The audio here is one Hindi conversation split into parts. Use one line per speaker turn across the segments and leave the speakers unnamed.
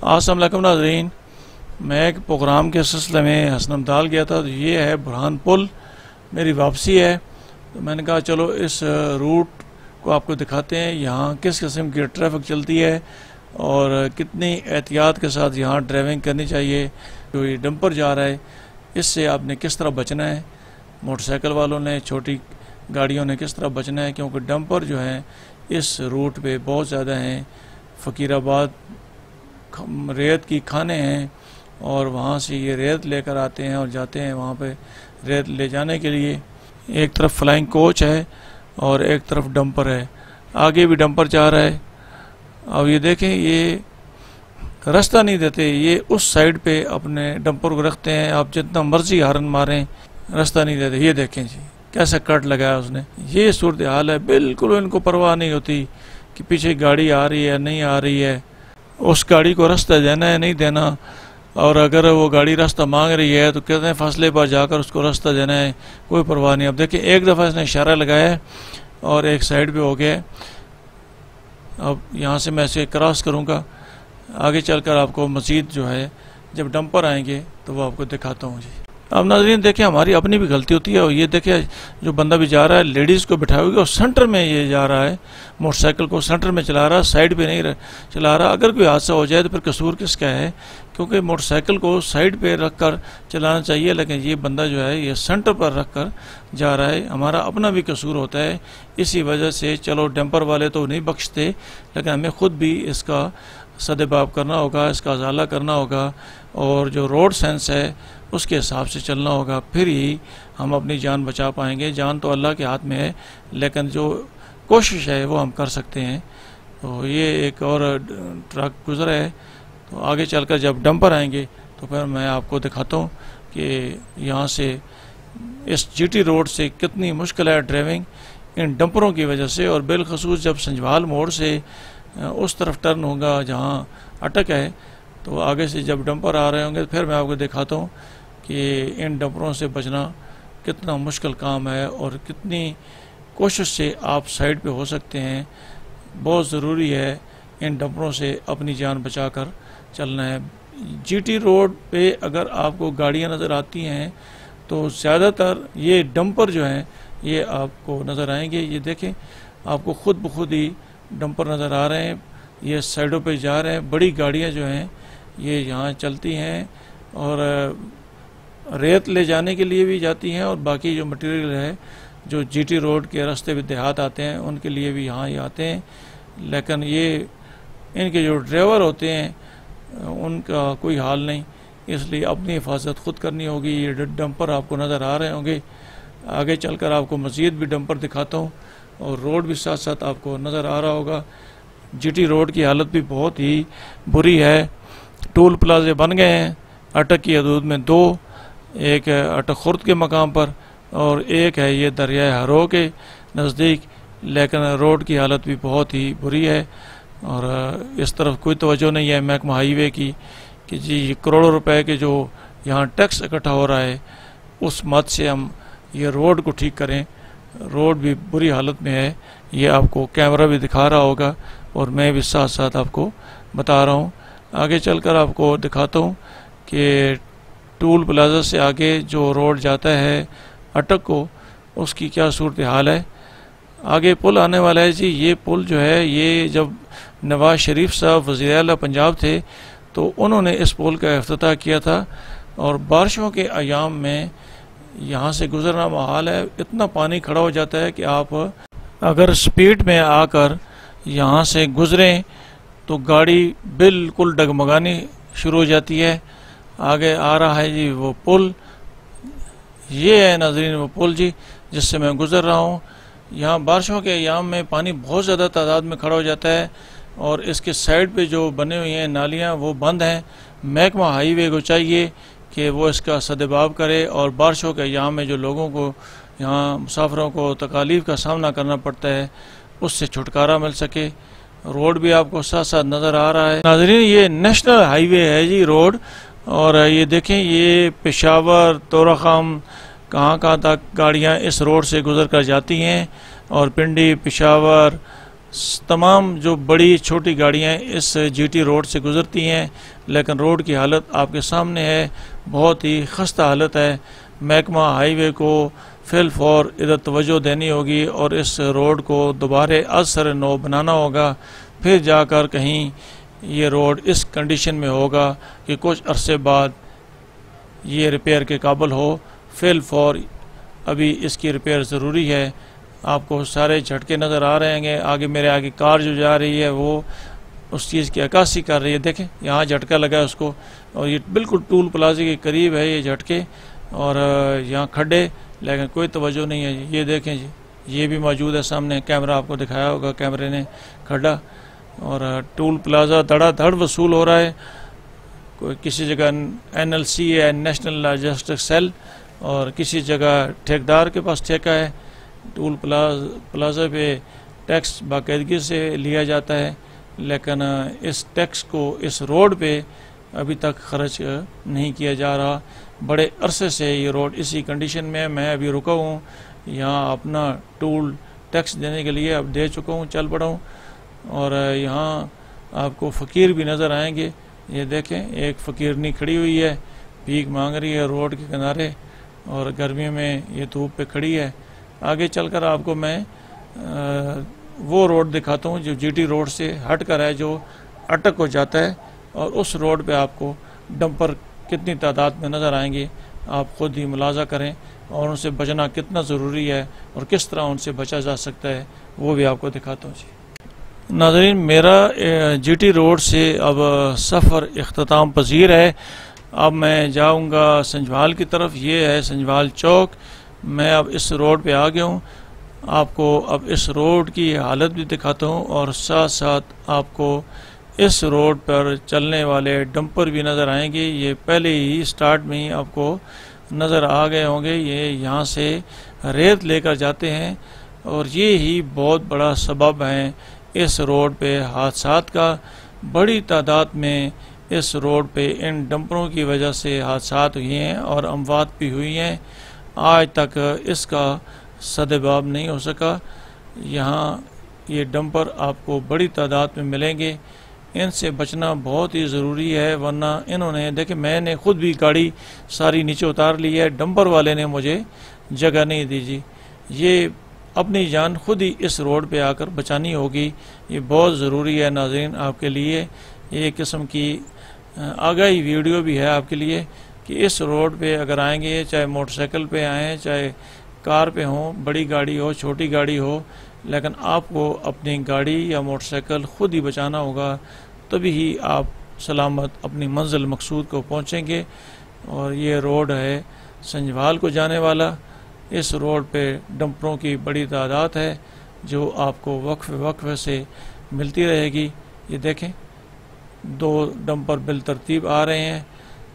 अस्सलाम वालेकुम नाज़रीन, मैं एक प्रोग्राम के सिलसिले में हसनमताल गया था। तो ये है बुरहान पुल, मेरी वापसी है। तो मैंने कहा चलो इस रूट को आपको दिखाते हैं, यहाँ किस किस्म की ट्रैफिक चलती है और कितनी एहतियात के साथ यहाँ ड्राइविंग करनी चाहिए। जो ये डंपर जा रहा है इससे आपने किस तरह बचना है, मोटरसाइकिल वालों ने, छोटी गाड़ियों ने किस तरह बचना है, क्योंकि डंपर जो है इस रूट पे बहुत ज़्यादा हैं। फ़कीराबाद रेत की खाने हैं और वहाँ से ये रेत लेकर आते हैं और जाते हैं वहाँ पे रेत ले जाने के लिए। एक तरफ फ्लाइंग कोच है और एक तरफ डंपर है, आगे भी डंपर जा रहा है। अब ये देखें, ये रास्ता नहीं देते, ये उस साइड पे अपने डंपर को रखते हैं। आप जितना मर्जी हारन मारें रास्ता नहीं देते। ये देखें जी कैसा कट लगाया उसने। ये सूरत हाल है, बिल्कुल इनको परवाह नहीं होती कि पीछे गाड़ी आ रही है नहीं आ रही है, उस गाड़ी को रास्ता देना है नहीं देना। और अगर वो गाड़ी रास्ता मांग रही है तो कहते हैं फासले पर जाकर उसको रास्ता देना है, कोई परवाह नहीं। अब देखिए एक दफ़ा इसने इशारा लगाया है और एक साइड पे हो गया। अब यहाँ से मैं इसे क्रॉस करूँगा, आगे चलकर आपको मज़ीद जो है जब डंपर आएंगे तो वो आपको दिखाता हूँ जी। अब नाज़रीन देखिए, हमारी अपनी भी गलती होती है। और ये देखिए जो बंदा भी जा रहा है लेडीज़ को बिठाया हुआ और सेंटर में ये जा रहा है, मोटरसाइकिल को सेंटर में चला रहा है, साइड पे नहीं चला रहा। अगर कोई हादसा हो जाए तो फिर कसूर किसका है, क्योंकि मोटरसाइकिल को साइड पे रख कर चलाना चाहिए, लेकिन ये बंदा जो है ये सेंटर पर रख कर जा रहा है। हमारा अपना भी कसूर होता है। इसी वजह से चलो डंपर वाले तो नहीं बख्शते, लेकिन हमें ख़ुद भी इसका सदेबाब करना होगा, इसका अजाला करना होगा और जो रोड सेंस है उसके हिसाब से चलना होगा। फिर ही हम अपनी जान बचा पाएंगे। जान तो अल्लाह के हाथ में है, लेकिन जो कोशिश है वो हम कर सकते हैं। तो ये एक और ट्रक गुजरा है, तो आगे चलकर जब डंपर आएंगे तो फिर मैं आपको दिखाता हूँ कि यहाँ से इस जीटी रोड से कितनी मुश्किल है ड्राइविंग इन डंपरों की वजह से। और बिलखसूस जब संजवाल मोड़ से उस तरफ टर्न होगा जहाँ अटक है, तो आगे से जब डंपर आ रहे होंगे तो फिर मैं आपको दिखाता हूँ कि इन डंपरों से बचना कितना मुश्किल काम है और कितनी कोशिश से आप साइड पे हो सकते हैं। बहुत ज़रूरी है इन डंपरों से अपनी जान बचाकर चलना है। जीटी रोड पे अगर आपको गाड़ियाँ नज़र आती हैं तो ज़्यादातर ये डंपर जो हैं ये आपको नज़र आएंगे। ये देखें, आपको ख़ुद ब खुद ही डंपर नज़र आ रहे हैं, ये साइडों पे जा रहे हैं। बड़ी गाड़ियाँ जो हैं ये यहाँ चलती हैं और रेत ले जाने के लिए भी जाती हैं, और बाकी जो मटेरियल है जो जीटी रोड के रास्ते पे देहात आते हैं उनके लिए भी यहाँ ही आते हैं। लेकिन ये इनके जो ड्राइवर होते हैं उनका कोई हाल नहीं, इसलिए अपनी हिफाजत खुद करनी होगी। ये डंपर आपको नज़र आ रहे होंगे, आगे चलकर आपको मज़ीद भी डंपर दिखाता हूँ और रोड भी साथ साथ आपको नज़र आ रहा होगा। जीटी रोड की हालत भी बहुत ही बुरी है। टोल प्लाजे बन गए हैं अटक की हदूद में, दो, एक है अटक खुर्द के मकाम पर और एक है ये दरियाए हरो के नज़दीक। लेकिन रोड की हालत भी बहुत ही बुरी है और इस तरफ कोई तवज्जो नहीं है महकमा हाईवे की कि जी करोड़ों रुपए के जो यहाँ टैक्स इकट्ठा हो रहा है उस मद से हम ये रोड को ठीक करें। रोड भी बुरी हालत में है, ये आपको कैमरा भी दिखा रहा होगा और मैं भी साथ साथ आपको बता रहा हूँ। आगे चलकर आपको दिखाता हूँ कि टूल प्लाजा से आगे जो रोड जाता है अटक को, उसकी क्या सूरत हाल है। आगे पुल आने वाला है जी। ये पुल जो है ये जब नवाज शरीफ साहब वज़ीर आला पंजाब थे तो उन्होंने इस पुल का इफ्तिताह किया था और बारिशों के अयाम में यहाँ से गुजरना महाल है। इतना पानी खड़ा हो जाता है कि आप अगर स्पीड में आकर यहाँ से गुजरें तो गाड़ी बिल्कुल डगमगानी शुरू हो जाती है। आगे आ रहा है जी वो पुल, ये है नाज़रीन वो पुल जी जिससे मैं गुज़र रहा हूँ। यहाँ बारिशों के अयाम में पानी बहुत ज़्यादा तादाद में खड़ा हो जाता है और इसके साइड पे जो बने हुए हैं नालियाँ वो बंद हैं। महकमा हाईवे को चाहिए कि वो इसका सदेबाब करे और बारिशों के अयाम में जो लोगों को यहाँ मुसाफिरों को तकालीफ का सामना करना पड़ता है उससे छुटकारा मिल सके। रोड भी आपको साथ साथ नज़र आ रहा है नाज़रीन। ये नेशनल हाईवे है जी रोड, और ये देखें ये पेशावर तोराखाम कहाँ तक गाड़ियाँ इस रोड से गुजर कर जाती हैं और पिंडी, पेशावर, तमाम जो बड़ी छोटी गाड़ियाँ इस जीटी रोड से गुज़रती हैं, लेकिन रोड की हालत आपके सामने है, बहुत ही खस्ता हालत है। महकमा हाईवे को फिल फॉर इधर तवज्जो देनी होगी और इस रोड को दोबारा आज सर नौ बनाना होगा, फिर जाकर कहीं ये रोड इस कंडीशन में होगा कि कुछ अरसे बाद ये रिपेयर के काबिल हो। फिल फॉर अभी इसकी रिपेयर ज़रूरी है। आपको सारे झटके नज़र आ रहे हैं। आगे मेरे आगे कार जो जा रही है वो उस चीज़ की अक्कासी कर रही है। देखें यहाँ झटका लगा है उसको, और ये बिल्कुल टूल प्लाजे के करीब है ये झटके, और यहाँ खड्डे, लेकिन कोई तवज्जो नहीं है। ये देखें जी, ये भी मौजूद है सामने, कैमरा आपको दिखाया होगा कैमरे ने खड्डा, और टूल प्लाजा धड़ाधड़ वसूल हो रहा है। कोई किसी जगह NLC है, नेशनल लॉजिस्टिक सेल, और किसी जगह ठेकेदार के पास ठेका है। टूल प्लाजा पे टैक्स बाकायदगी से लिया जाता है, लेकिन इस टैक्स को इस रोड पे अभी तक खर्च नहीं किया जा रहा। बड़े अरसे से ये रोड इसी कंडीशन में। मैं अभी रुका हूँ यहाँ अपना टूल टैक्स देने के लिए, अब दे चुका हूँ, चल पड़ा हूँ। और यहाँ आपको फ़कीर भी नज़र आएंगे। ये देखें, एक फ़कीरनी खड़ी हुई है, भीख मांग रही है रोड के किनारे, और गर्मी में ये धूप पे खड़ी है। आगे चलकर आपको मैं वो रोड दिखाता हूँ जो जीटी रोड से हट कर है, जो अटक हो जाता है, और उस रोड पे आपको डंपर कितनी तादाद में नज़र आएंगे। आप खुद ही मुलाजा करें, और उनसे बचना कितना ज़रूरी है और किस तरह उनसे बचा जा सकता है वो भी आपको दिखाता हूँ जी। नाज़रीन, मेरा जीटी रोड से अब सफ़र इख्तिताम पजीर है। अब मैं जाऊँगा संजवाल की तरफ। ये है संजवाल चौक। मैं अब इस रोड पे आ गया हूँ। आपको अब इस रोड की हालत भी दिखाता हूँ, और साथ साथ आपको इस रोड पर चलने वाले डंपर भी नज़र आएंगे। ये पहले ही स्टार्ट में ही आपको नज़र आ गए होंगे। ये यहाँ से रेत लेकर जाते हैं, और ये ही बहुत बड़ा सबब है इस रोड पे हादसात का। बड़ी तादाद में इस रोड पे इन डंपरों की वजह से हादसात हुए हैं और अमवात भी हुई हैं। आज तक इसका सद्जवाब नहीं हो सका। यहाँ ये डंपर आपको बड़ी तादाद में मिलेंगे। इनसे बचना बहुत ही ज़रूरी है, वरना इन्होंने देखिए, मैंने खुद भी गाड़ी सारी नीचे उतार ली है, डंपर वाले ने मुझे जगह नहीं दी जी। ये अपनी जान खुद ही इस रोड पे आकर बचानी होगी। ये बहुत ज़रूरी है नाज़रीन आपके लिए। ये किस्म की आगाही वीडियो भी है आपके लिए कि इस रोड पे अगर आएंगे, चाहे मोटरसाइकिल पे आएँ, चाहे कार पे हो, बड़ी गाड़ी हो, छोटी गाड़ी हो, लेकिन आपको अपनी गाड़ी या मोटरसाइकिल खुद ही बचाना होगा, तभी ही आप सलामत अपनी मंजिल मकसूद को पहुंचेंगे। और ये रोड है संजवाल को जाने वाला। इस रोड पे डंपरों की बड़ी तादाद है जो आपको वक्फ़े से मिलती रहेगी। ये देखें, दो डंपर बिल तरतीब आ रहे हैं,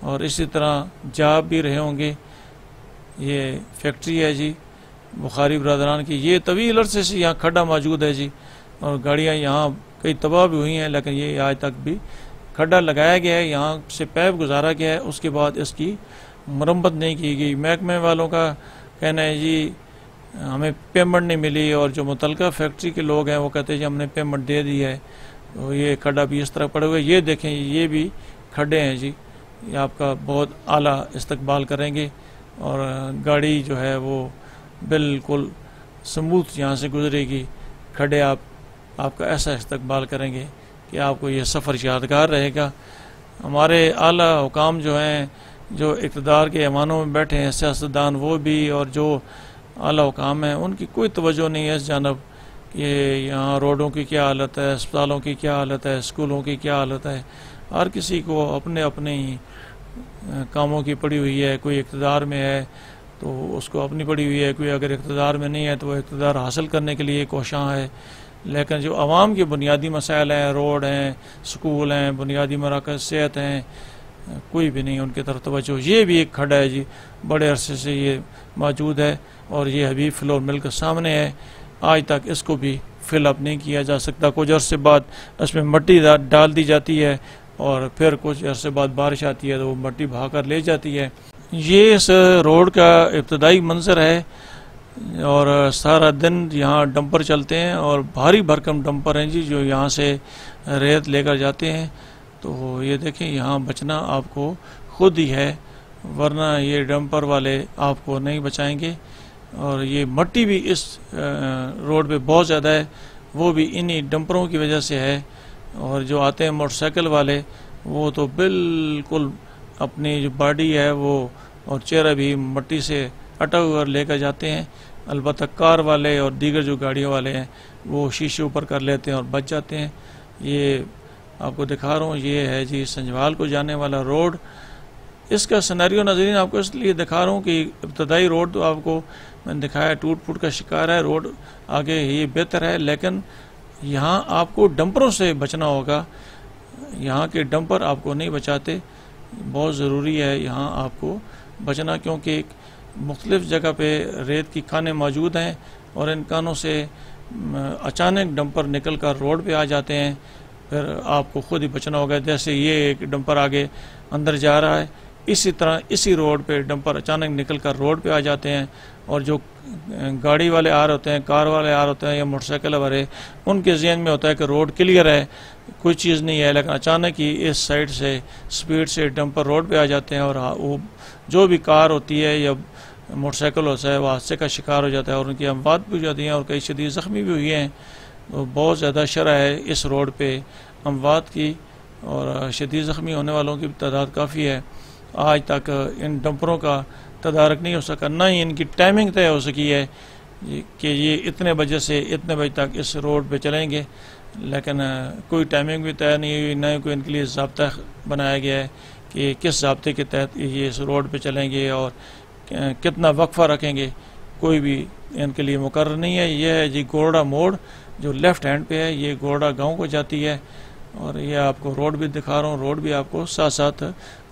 और इसी तरह जा भी रहे होंगे। ये फैक्ट्री है जी बुखारी ब्रदरान की। ये तवील अरसे से यहाँ खड्डा मौजूद है जी, और गाड़ियाँ यहाँ कई तबाह भी हुई हैं, लेकिन ये आज तक भी खड्डा लगाया गया है, यहाँ से पैप गुजारा गया है, उसके बाद इसकी मरम्मत नहीं की गई। महकमे वालों का कहना है जी हमें पेमेंट नहीं मिली, और जो मुतलका फैक्ट्री के लोग हैं वो कहते हैं जी हमने पेमेंट दे दी है। तो ये खड्डा भी इस तरह पड़े हुए। ये देखें, ये भी खड्डे हैं जी। ये आपका बहुत आला इस्तकबाल करेंगे, और गाड़ी जो है वो बिल्कुल स्मूथ यहाँ से गुजरेगी। खड्डे आपका ऐसा इस्तकबाल करेंगे कि आपको ये सफ़र यादगार रहेगा। हमारे आला हुकाम जो हैं, जो इक़्तिदार के ऐवानों में बैठे हैं, सियासतदान वो भी, और जो आला हुकाम हैं, उनकी कोई तवज्जो नहीं है इस जानब कि यहाँ रोडों की क्या हालत है, अस्पतालों की क्या हालत है, स्कूलों की क्या हालत है। हर किसी को अपने अपने ही कामों की पड़ी हुई है। कोई इक़्तिदार में है तो उसको अपनी पड़ी हुई है, कोई अगर इक़्तिदार में नहीं है तो वो इक़्तिदार हासिल करने के लिए कोशां है। लेकिन जो आवाम के बुनियादी मसाइल हैं, रोड हैं, स्कूल हैं, बुनियादी मराकज़ सेहत हैं, कोई भी नहीं उनकी तरफ तवज्जो। ये भी एक खड्डा है जी, बड़े अरसे से ये मौजूद है, और ये हबीब फ्लोर मिल के सामने है। आज तक इसको भी फिलअप नहीं किया जा सकता। कुछ अरसे बाद इसमें मिट्टी डाल दी जाती है, और फिर कुछ अरसे बाद बारिश आती है तो वो मिट्टी बहा कर ले जाती है। ये इस रोड का इब्तदाई मंजर है। और सारा दिन यहाँ डंपर चलते हैं और भारी भरकम डंपर हैं जी, जो यहाँ से रेत लेकर जाते हैं। तो ये देखें, यहाँ बचना आपको खुद ही है, वरना ये डंपर वाले आपको नहीं बचाएंगे। और ये मट्टी भी इस रोड पे बहुत ज़्यादा है, वो भी इन्हीं डंपरों की वजह से है। और जो आते हैं मोटरसाइकिल वाले, वो तो बिल्कुल अपनी जो बॉडी है वो और चेहरा भी मट्टी से अटक कर लेकर जाते हैं। अलबत्ता कार वाले और दीगर जो गाड़ियों वाले हैं वो शीशे ऊपर कर लेते हैं और बच जाते हैं। ये आपको दिखा रहा हूँ, ये है जी संजवाल को जाने वाला रोड। इसका सिनेरियो नाज़रीन आपको इसलिए दिखा रहा हूँ कि इब्तदाई रोड तो आपको मैंने दिखाया टूट फूट का शिकार है, रोड आगे ये बेहतर है, लेकिन यहाँ आपको डंपरों से बचना होगा। यहाँ के डंपर आपको नहीं बचाते, बहुत ज़रूरी है यहाँ आपको बचना, क्योंकि मुख्तलिफ़ जगह पे रेत की खाने मौजूद हैं और इन कानों से अचानक डंपर निकल कर रोड पे आ जाते हैं, फिर आपको खुद ही बचना होगा। जैसे ये एक डंपर आगे अंदर जा रहा है, इसी तरह इसी रोड पे डंपर अचानक निकल कर रोड पे आ जाते हैं और जो गाड़ी वाले आ रहे होते हैं, कार वाले आ रहे होते हैं या मोटरसाइकिल वाले, उनके ज़हन में होता है कि रोड क्लियर है, कोई चीज़ नहीं है, लेकिन अचानक ही इस साइड से स्पीड से डंपर रोड पे आ जाते हैं और वो जो भी कार होती है या मोटरसाइकिल होता है वो हादसे का शिकार हो जाता है और उनकी अमवात भी हो जाती हैं और कई शदीद ज़ख्मी भी हुए हैं। तो बहुत ज़्यादा शरह है इस रोड पे अमवात की और शदीद ज़ख्मी होने वालों की तादाद काफ़ी है। आज तक इन डंपरों का तदारक नहीं हो सका, ना ही इनकी टाइमिंग तय हो सकी है कि ये इतने बजे से इतने बजे तक इस रोड पे चलेंगे, लेकिन कोई टाइमिंग भी तय नहीं हुई, न कोई इनके लिए ज़ाब्ता बनाया गया है कि किस ज़ाब्ते के तहत ये इस रोड पे चलेंगे और कितना वक्फा रखेंगे, कोई भी इनके लिए मुकर्रर नहीं है। यह है जी गोरडा मोड़, जो लेफ़्ट हैंड पे है, ये गोरडा गांव को जाती है। और ये आपको रोड भी दिखा रहा हूँ, रोड भी आपको साथ साथ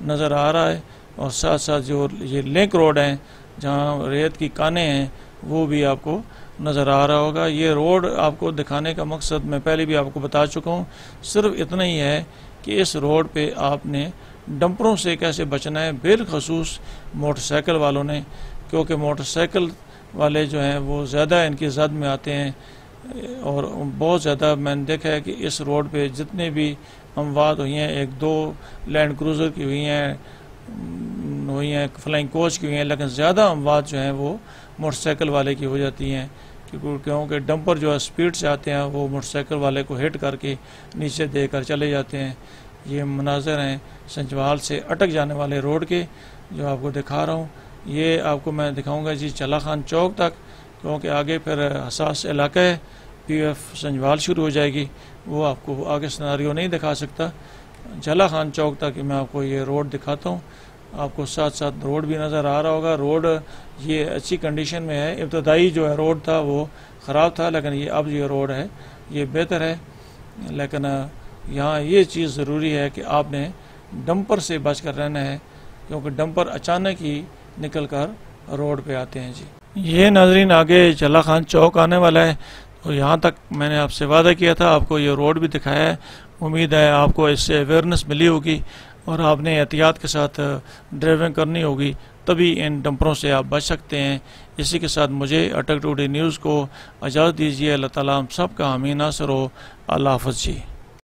नज़र आ रहा है और साथ साथ जो ये लिंक रोड हैं जहाँ रेत की कानें हैं वो भी आपको नज़र आ रहा होगा। ये रोड आपको दिखाने का मकसद मैं पहले भी आपको बता चुका हूँ, सिर्फ इतना ही है कि इस रोड पे आपने डंपरों से कैसे बचना है, बिलखसूस मोटरसाइकिल वालों ने, क्योंकि मोटरसाइकिल वाले जो हैं वो ज़्यादा इनकी ज़द में आते हैं और बहुत ज़्यादा मैंने देखा है कि इस रोड पे जितने भी अमवात हुई हैं, एक दो लैंड क्रूज़र की हुई हैं, फ्लाइंग कोच की हुई हैं, लेकिन ज़्यादा अमवात जो हैं वो मोटरसाइकिल वाले की हो जाती हैं, क्योंकि डंपर जो है स्पीड से आते हैं, वो मोटरसाइकिल वाले को हिट करके नीचे देकर चले जाते हैं। ये मनाज़र हैं संजवाल से अटक जाने वाले रोड के, जो आपको दिखा रहा हूँ। ये आपको मैं दिखाऊंगा जी चला खान चौक तक, क्योंकि आगे फिर हसास इलाका है, PF संजवाल शुरू हो जाएगी, वो आपको आगे सिनेरियो नहीं दिखा सकता। चला खान चौक तक मैं आपको ये रोड दिखाता हूँ, आपको साथ साथ रोड भी नज़र आ रहा होगा। रोड ये अच्छी कंडीशन में है, इब्तदाई जो है रोड था वो ख़राब था, लेकिन ये अब ये रोड है ये बेहतर है। लेकिन यहाँ ये चीज़ ज़रूरी है कि आपने डंपर से बच कर रहना है, क्योंकि डंपर अचानक ही निकल कर रोड पे आते हैं जी। ये नाजरीन आगे चला खान चौक आने वाला है, तो यहाँ तक मैंने आपसे वादा किया था, आपको ये रोड भी दिखाया है। उम्मीद है आपको इससे अवेयरनेस मिली होगी और आपने एहतियात के साथ ड्राइविंग करनी होगी, तभी इन डंपरों से आप बच सकते हैं। इसी के साथ मुझे अटक टुडे न्यूज़ को इजाज़त दीजिए। अल्लाह ताला हम सब का हामी नासर हो। अल्लाह हाफ़िज़ जी।